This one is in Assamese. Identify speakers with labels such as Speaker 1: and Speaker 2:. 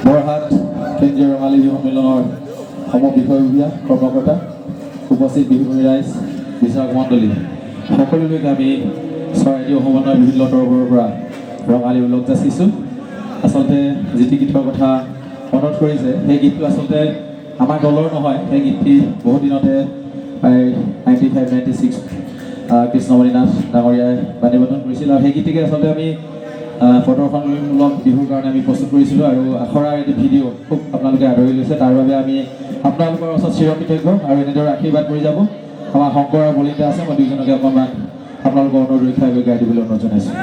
Speaker 1: বৰহাট কেন্দ্ৰীয় ৰঙালী বিহু সন্মিলনৰ সমবিষয়ববীয়া কৰ্মকৰ্তা, উপস্থিত বিহুভূমি ৰাইজ, বিচাৰক মণ্ডলী, সকলোলৈকে আমি চৰাইদেউ সমন্বয় বিভিন্ন তৰফৰ পৰা ৰঙালী ওলগ যাচিছোঁ। আচলতে যিটি গীতৰ কথা মনত কৰিছে, সেই গীতটো আচলতে আমাৰ দলৰ নহয়। সেই গীতটি বহু দিনতে প্ৰায় 95-96 কৃষ্ণমণি নাথ ডাঙৰীয়াই বাণীবদ্ধন কৰিছিল, আৰু সেই গীতটিকে আচলতে আমি প্ৰদৰ্শনমূলক বিহুৰ কাৰণে আমি প্ৰস্তুত কৰিছিলোঁ, আৰু আখৰাৰ এটি ভিডিঅ' খুব আপোনালোকে আদৰি লৈছে। তাৰ বাবে আমি আপোনালোকৰ ওচৰত চিৰকৃতজ্ঞ, আৰু এনেদৰে আশীৰ্বাদ কৰি যাব। আমাৰ শংকৰ আৰু বলিতা আছে, মই দুইজনকে অকণমান আপোনালোকৰ অনুৰোধ ৰক্ষা কৰি গাই দিবলৈ অনুৰোধ জনাইছোঁ।